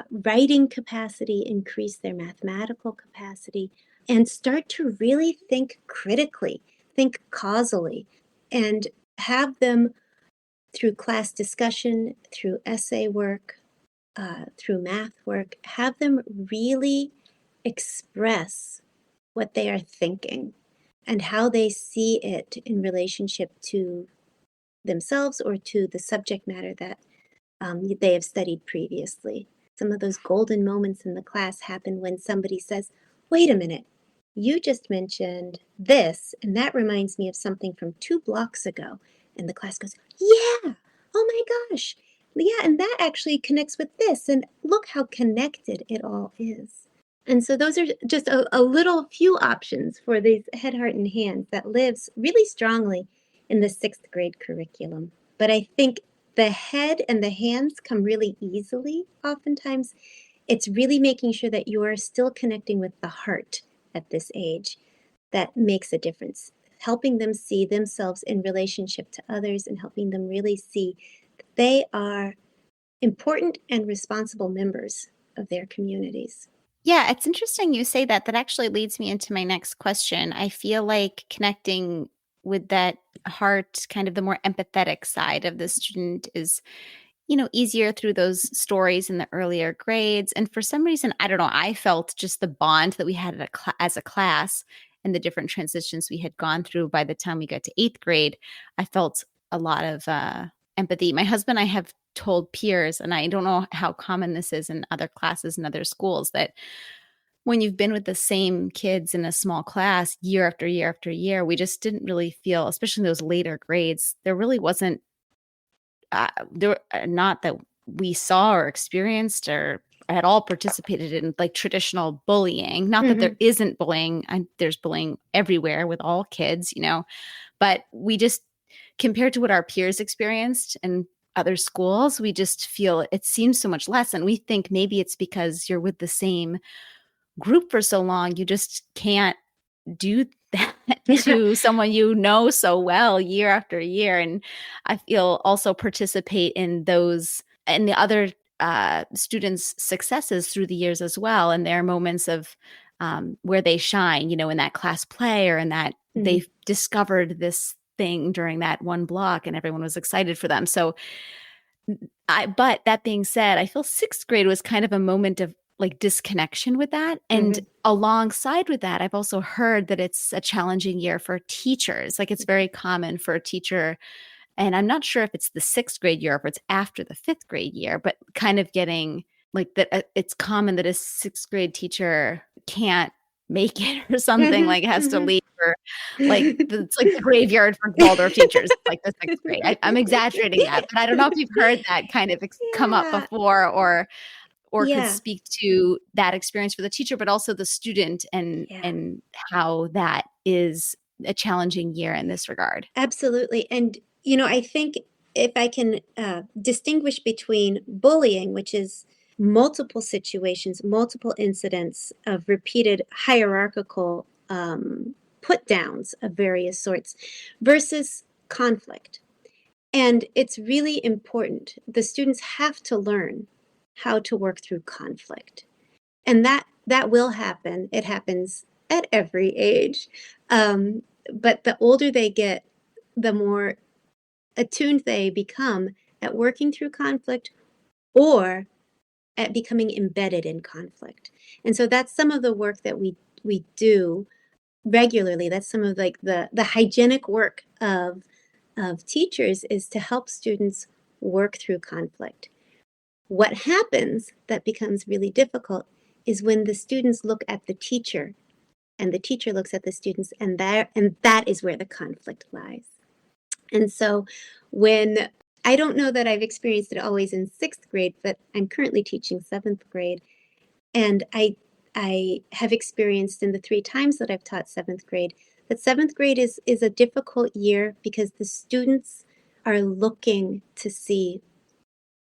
writing capacity, increase their mathematical capacity, and start to really think critically, think causally, and have them through class discussion, through essay work, through math work, have them really express what they are thinking and how they see it in relationship to themselves or to the subject matter that they have studied previously. Some of those golden moments in the class happen when somebody says, wait a minute, you just mentioned this, and that reminds me of something from 2 blocks ago. And the class goes, yeah, oh my gosh, yeah, and that actually connects with this, and look how connected it all is. And so those are just a little few options for these head, heart, and hands that lives really strongly in the sixth grade curriculum. But I think the head and the hands come really easily, oftentimes, it's really making sure that you are still connecting with the heart at this age that makes a difference. Helping them see themselves in relationship to others and helping them really see that they are important and responsible members of their communities. Yeah, it's interesting you say that. That actually leads me into my next question. I feel like connecting with that heart, kind of the more empathetic side of the student is, easier through those stories in the earlier grades. And for some reason, I don't know, I felt just the bond that we had as a class and the different transitions we had gone through by the time we got to eighth grade. I felt a lot of empathy. My husband and I have told peers, and I don't know how common this is in other classes and other schools, that when you've been with the same kids in a small class year after year after year, we just didn't really feel, especially in those later grades, there really wasn't there not that we saw or experienced or at all participated in like traditional bullying. Not that there Mm-hmm. isn't bullying, and there's bullying everywhere with all kids, but we just, compared to what our peers experienced in other schools, we just feel it seems so much less. And we think maybe it's because you're with the same group for so long, you just can't do that to someone you know so well year after year. And I feel also participate in those and the other students' successes through the years as well, and their moments of where they shine, in that class play or in that Mm-hmm. they've discovered this thing during that one block and everyone was excited for them. So but that being said, I feel sixth grade was kind of a moment of like disconnection with that. And Mm-hmm. alongside with that, I've also heard that it's a challenging year for teachers. Like it's very common for a teacher, and I'm not sure if it's the sixth grade year or if it's after the fifth grade year, but kind of getting like that. It's common that a sixth grade teacher can't make it or something, like has to Mm-hmm. leave, or like it's like the graveyard for Waldorf teachers, like the sixth grade. I'm exaggerating that, but I don't know if you've heard that kind of come up Yeah. before, or could Yeah. speak to that experience for the teacher, but also the student, and Yeah. and how that is a challenging year in this regard. Absolutely. And, I think if I can distinguish between bullying, which is multiple situations, multiple incidents of repeated hierarchical put downs of various sorts, versus conflict. And it's really important. The students have to learn how to work through conflict. And that will happen. It happens at every age. But the older they get, the more attuned they become at working through conflict or at becoming embedded in conflict. And so that's some of the work that we do regularly. That's some of like the hygienic work of teachers, is to help students work through conflict. What happens that becomes really difficult is when the students look at the teacher and the teacher looks at the students, and that is where the conflict lies. And so when I don't know that I've experienced it always in sixth grade, but I'm currently teaching seventh grade. And I have experienced in the 3 times that I've taught seventh grade that seventh grade is a difficult year because the students are looking to see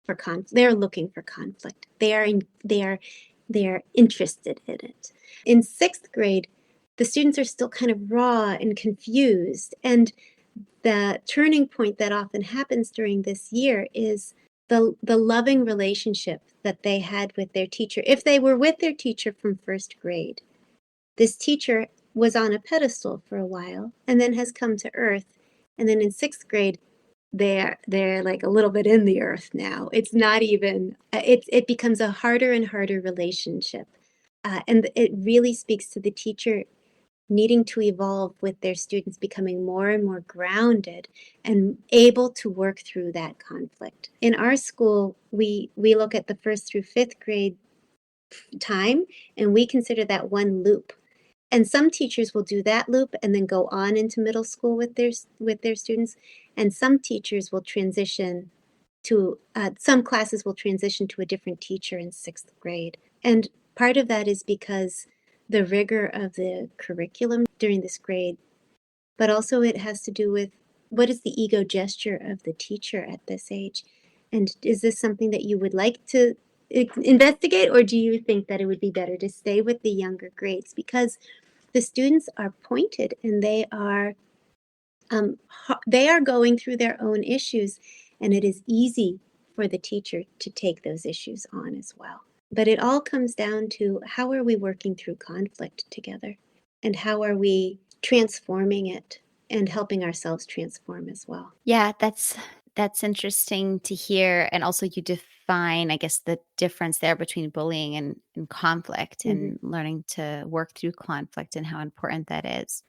for they're looking for conflict. They are interested in it. In sixth grade, the students are still kind of raw and confused. And the turning point that often happens during this year is the loving relationship that they had with their teacher. If they were with their teacher from first grade, this teacher was on a pedestal for a while and then has come to earth. And then in sixth grade, they're like a little bit in the earth now. It's not even it becomes a harder and harder relationship, and it really speaks to the teacher needing to evolve with their students, becoming more and more grounded and able to work through that conflict. In our school, we look at the first through fifth grade time, and we consider that one loop. And some teachers will do that loop and then go on into middle school with their students, and some teachers will transition to some classes will transition to a different teacher in sixth grade. And part of that is because the rigor of the curriculum during this grade, but also it has to do with what is the ego gesture of the teacher at this age, and is this something that you would like to investigate, or do you think that it would be better to stay with the younger grades? Because the students are pointed and they are going through their own issues, and it is easy for the teacher to take those issues on as well. But it all comes down to, how are we working through conflict together? And how are we transforming it and helping ourselves transform as well? Yeah, that's interesting to hear. And also you define, I guess, the difference there between bullying and conflict, Mm-hmm. and learning to work through conflict and how important that is.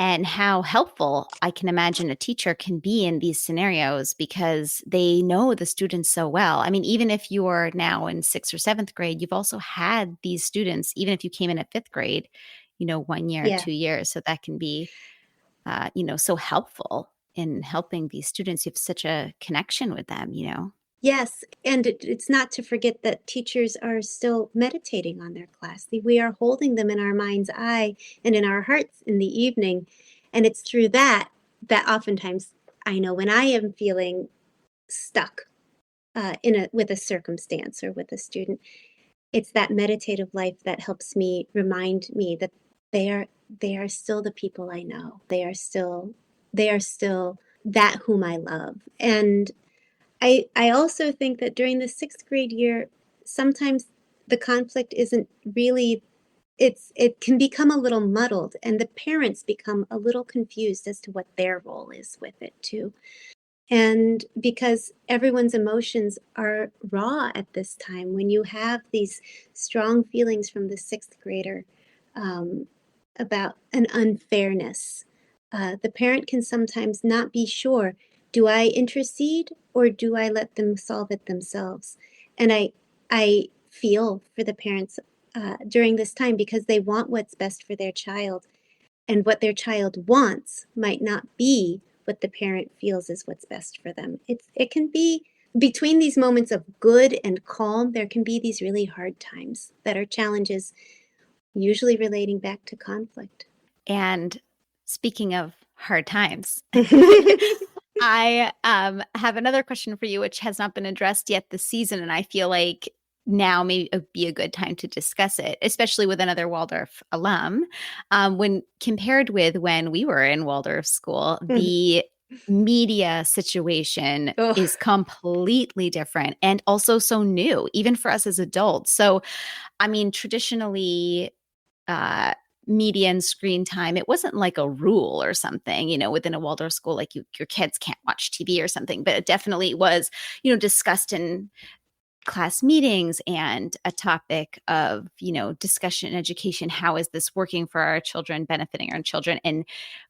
And how helpful I can imagine a teacher can be in these scenarios, because they know the students so well. I mean, even if you're now in sixth or seventh grade, you've also had these students, even if you came in at fifth grade, 1 year, Yeah. 2 years. So that can be, so helpful in helping these students. You have such a connection with them. Yes, and it's not to forget that teachers are still meditating on their class. We are holding them in our mind's eye and in our hearts in the evening. And it's through that oftentimes, I know when I am feeling stuck with a circumstance or with a student, it's that meditative life that helps me remind me that they are still the people I know. They are still that whom I love. And I also think that during the sixth grade year, sometimes the conflict isn't really, it can become a little muddled, and the parents become a little confused as to what their role is with it too. And because everyone's emotions are raw at this time, when you have these strong feelings from the sixth grader um, about an unfairness, the parent can sometimes not be sure, do I intercede or do I let them solve it themselves? And I feel for the parents during this time, because they want what's best for their child, and what their child wants might not be what the parent feels is what's best for them. It can be, between these moments of good and calm, there can be these really hard times that are challenges, usually relating back to conflict. And speaking of hard times, I have another question for you, which has not been addressed yet this season. And I feel like now may be a good time to discuss it, especially with another Waldorf alum. When compared with when we were in Waldorf school, the media situation Oh, is completely different, and also so new, even for us as adults. So, I mean, traditionally, uh, media and screen time, it wasn't like a rule or something, within a Waldorf school, like your kids can't watch TV or something, but it definitely was, discussed in class meetings and a topic of, discussion and education. How is this working for our children, benefiting our children? And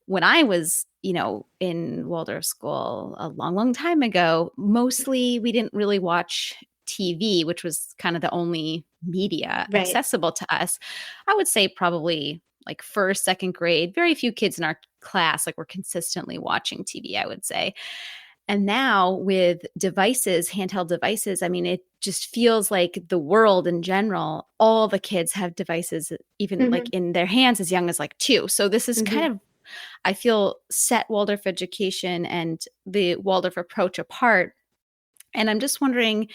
when I was, in Waldorf school a long, long time ago, mostly we didn't really watch TV, which was kind of the only media right. accessible to us. I would say probably like first, second grade, very few kids in our class like were consistently watching TV, I would say. And now with devices, handheld devices, I mean, it just feels like the world in general, all the kids have devices, even like Hmm. in their hands as young as like 2. So this is Hmm. kind of, I feel, set Waldorf education and the Waldorf approach apart. And I'm just wondering,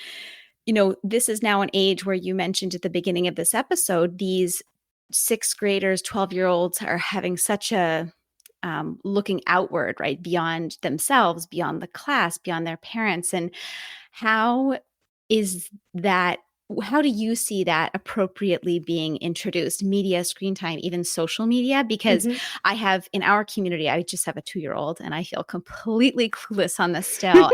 this is now an age where you mentioned at the beginning of this episode, these sixth graders, 12-year-olds are having such a looking outward, right, beyond themselves, beyond the class, beyond their parents. And how is that? How do you see that appropriately being introduced? Media, screen time, even social media? Because Hmm. I have in our community, I just have a 2-year-old, and I feel completely clueless on this still.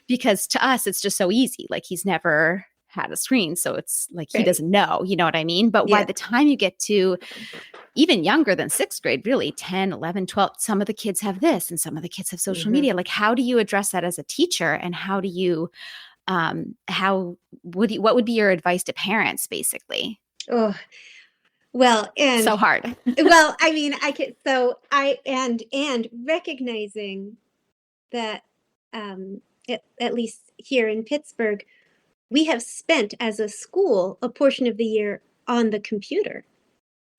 Because to us, it's just so easy. Like, he's never had a screen, so it's like he Right. doesn't know, you know what I mean? But by Yeah. the time you get to even younger than sixth grade, really 10, 11, 12, some of the kids have this and some of the kids have social Hmm. media. Like, how do you address that as a teacher? And how do you, what would be your advice to parents, basically? Oh, well, So and hard. well, I mean, I could, so I, and recognizing that, at least here in Pittsburgh, we have spent as a school a portion of the year on the computer.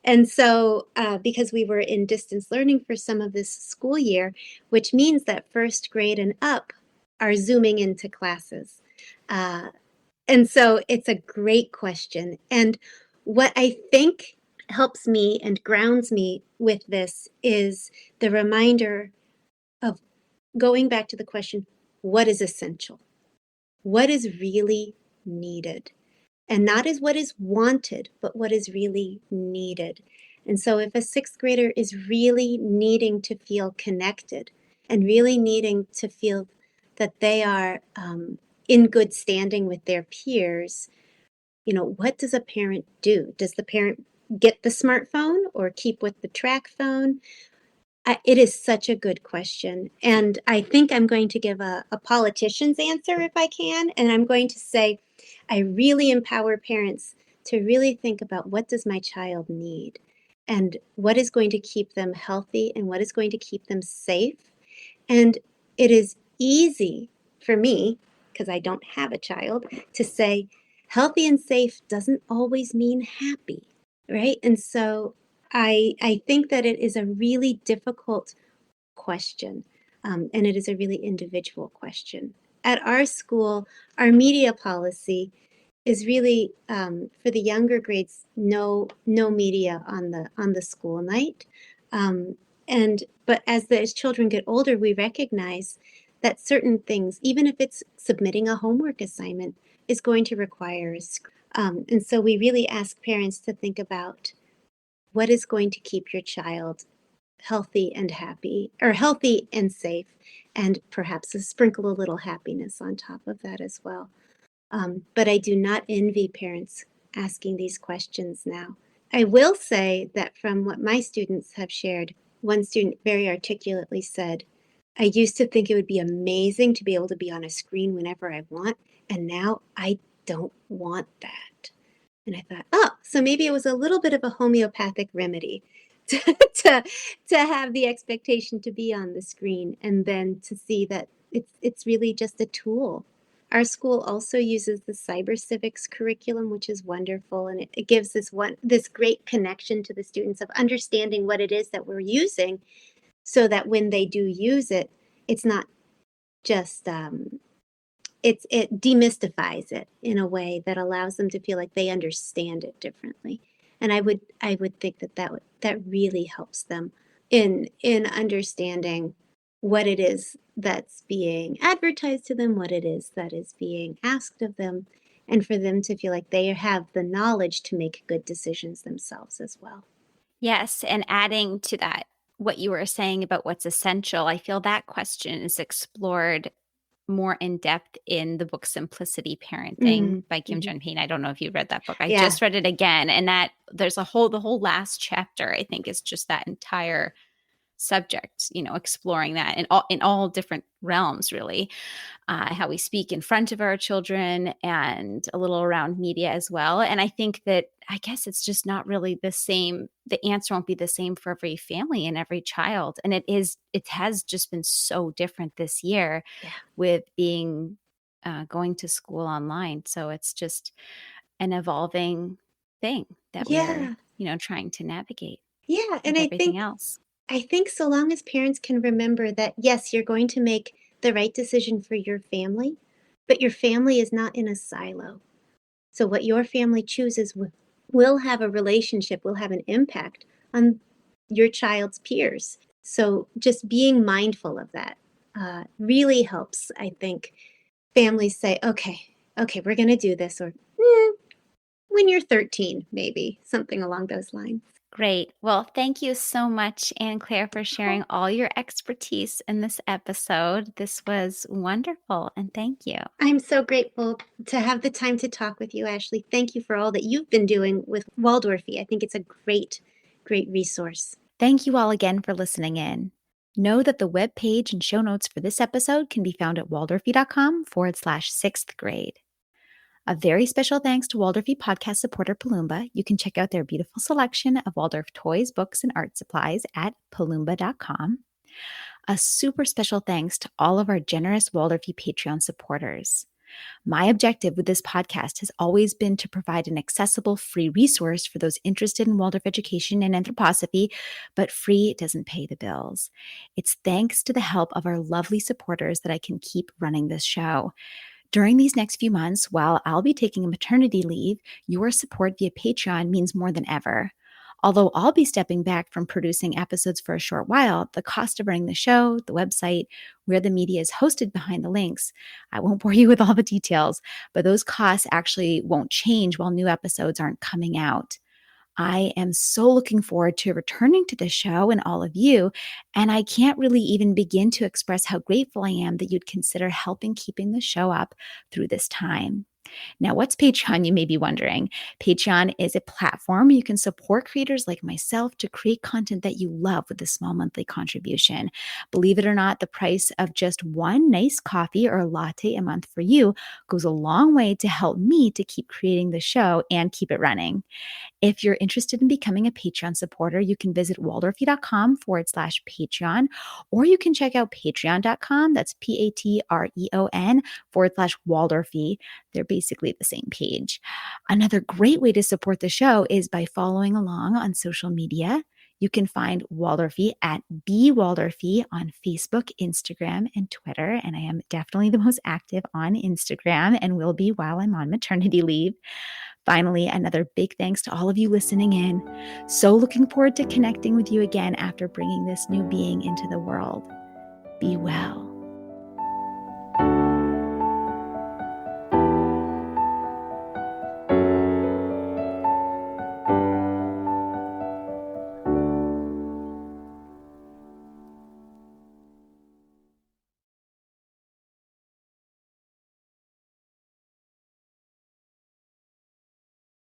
And so, because we were in distance learning for some of this school year, which means that first grade and up are Zooming into classes. Uh, And so it's a great question. And what I think helps me and grounds me with this is the reminder of going back to the question, what is essential? What is really needed? And not as what is wanted, but what is really needed. And so if a sixth grader is really needing to feel connected and really needing to feel that they are in good standing with their peers, what does a parent do? Does the parent get the smartphone or keep with the track phone? It is such a good question. And I think I'm going to give a politician's answer if I can. And I'm going to say, I really empower parents to really think about what does my child need and what is going to keep them healthy and what is going to keep them safe. And it is easy for me, because I don't have a child, to say healthy and safe doesn't always mean happy, right? And so I think that it is a really difficult question, and it is a really individual question. At our school, our media policy is really for the younger grades, no media on the school night. But as children get older, we recognize that certain things, even if it's submitting a homework assignment, is going to require a screen. And so we really ask parents to think about what is going to keep your child healthy and happy, or healthy and safe, and perhaps sprinkle a little happiness on top of that as well. But I do not envy parents asking these questions now. I will say that from what my students have shared, one student very articulately said, I used to think it would be amazing to be able to be on a screen whenever I want, and now I don't want that. And I thought, oh, so maybe it was a little bit of a homeopathic remedy to, to, to have the expectation to be on the screen, and then to see that it's really just a tool. Our school also uses the cyber civics curriculum, which is wonderful, and it gives this great connection to the students of understanding what it is that we're using, so that when they do use it, it's not just it demystifies it in a way that allows them to feel like they understand it differently. And I would think that really helps them in understanding what it is that's being advertised to them, what it is that is being asked of them, and for them to feel like they have the knowledge to make good decisions themselves as well. Yes, and adding to that, what you were saying about what's essential, I feel that question is explored more in depth in the book Simplicity Parenting by Kim Mm-hmm. Jun Payne. I don't know if you read that book. I Yeah. just read it again, and that there's the whole last chapter, I think, is just that entire subject, exploring that in all different realms, really. How we speak in front of our children, and a little around media as well. And I think that, I guess, it's just not really the same. The answer won't be the same for every family and every child. And it has just been so different this year Yeah. with being going to school online. So it's just an evolving thing that we're, Yeah. trying to navigate Yeah. And with I everything think else. I think so long as parents can remember that, yes, you're going to make the right decision for your family, but your family is not in a silo. So what your family chooses will have a relationship, will have an impact on your child's peers. So just being mindful of that really helps, I think, families say, okay, we're going to do this, or when you're 13, maybe something along those lines. Great. Well, thank you so much, Anne Claire, for sharing all your expertise in this episode. This was wonderful, and thank you. I'm so grateful to have the time to talk with you, Ashley. Thank you for all that you've been doing with Waldorfy. I think it's a great, great resource. Thank you all again for listening in. Know that the web page and show notes for this episode can be found at waldorfy.com/sixth grade. A very special thanks to Waldorfy podcast supporter Palumba. You can check out their beautiful selection of Waldorf toys, books, and art supplies at palumba.com. A super special thanks to all of our generous Waldorfy Patreon supporters. My objective with this podcast has always been to provide an accessible, free resource for those interested in Waldorf education and anthroposophy, but free doesn't pay the bills. It's thanks to the help of our lovely supporters that I can keep running this show. During these next few months, while I'll be taking a maternity leave, your support via Patreon means more than ever. Although I'll be stepping back from producing episodes for a short while, the cost of running the show, the website, where the media is hosted behind the links, I won't bore you with all the details, but those costs actually won't change while new episodes aren't coming out. I am so looking forward to returning to the show and all of you. And I can't really even begin to express how grateful I am that you'd consider helping keeping the show up through this time. Now, what's Patreon, you may be wondering? Patreon is a platform where you can support creators like myself to create content that you love with a small monthly contribution. Believe it or not, the price of just one nice coffee or latte a month for you goes a long way to help me to keep creating the show and keep it running. If you're interested in becoming a Patreon supporter, you can visit waldorfy.com/Patreon, or you can check out patreon.com. That's patreon.com/Waldorfy. They're basically the same page. Another great way to support the show is by following along on social media. You can find Waldorfy at bwaldorfy on Facebook, Instagram, and Twitter. And I am definitely the most active on Instagram and will be while I'm on maternity leave. Finally, another big thanks to all of you listening in. So looking forward to connecting with you again after bringing this new being into the world. Be well.